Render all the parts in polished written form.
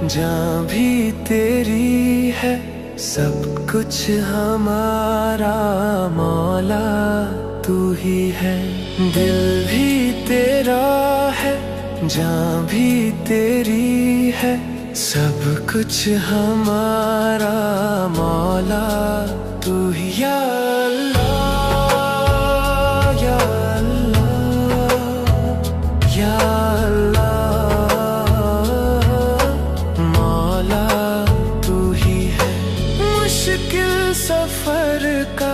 जान भी तेरी है, सब कुछ हमारा मौला तू ही है। दिल भी तेरा है, जान भी तेरी है, सब कुछ हमारा मौला तू ही। या अल्लाह या अल्लाह या सफर का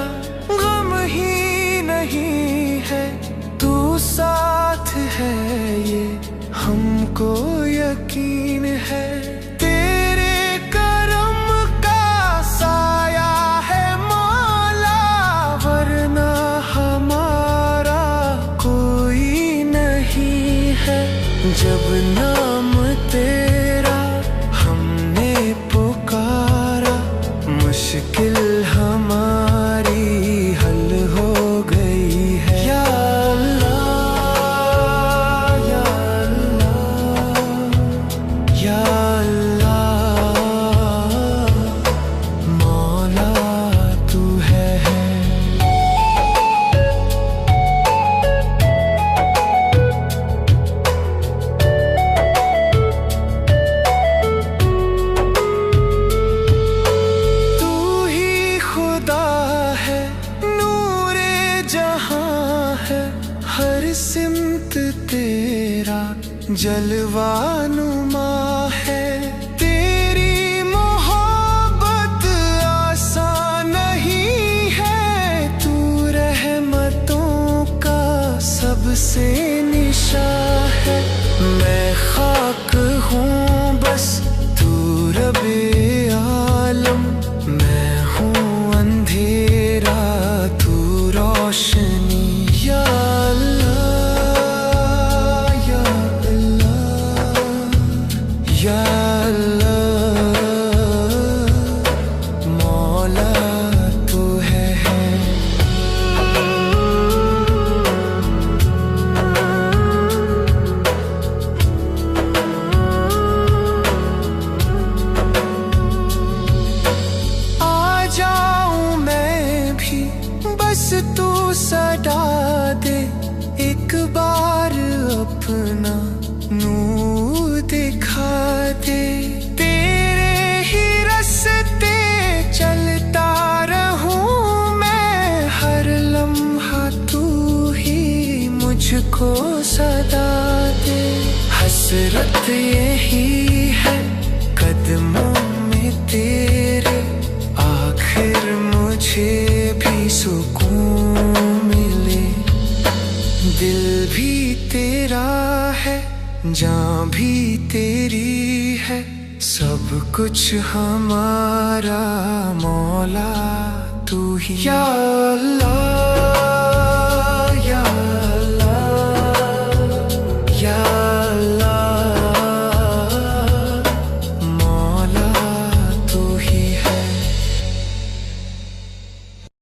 गम ही नहीं है, तू साथ है ये हमको यकीन है। तेरे करम का साया है मौला, वरना हमारा कोई नहीं है। जब नाम तेरा हमने पुकारा, मुश्किल हमारी हल हो गई है। या अल्लाह या अल्लाह या अल्लाह, मौला तू है। हर सिमत तेरा जलवानुमा है, तेरी मोहब्बत आसान नहीं है। तू रहमतों का सबसे निशान है। मैं खाक हूँ बस, तू रबे आलम। मैं हूँ अंधेरा, तू रोशनी। या बस तू सदा दे, एक बार अपना नूर दिखा दे। तेरे ही रास्ते चलता रहूं मैं, हर लम्हा तू ही मुझको सदा दे। हसरत यही है कदमों में तेरे, आखिर मुझे भी सुकून मिले। दिल भी तेरा है, जान भी तेरी है, सब कुछ हमारा मौला तू ही। या अल्लाह।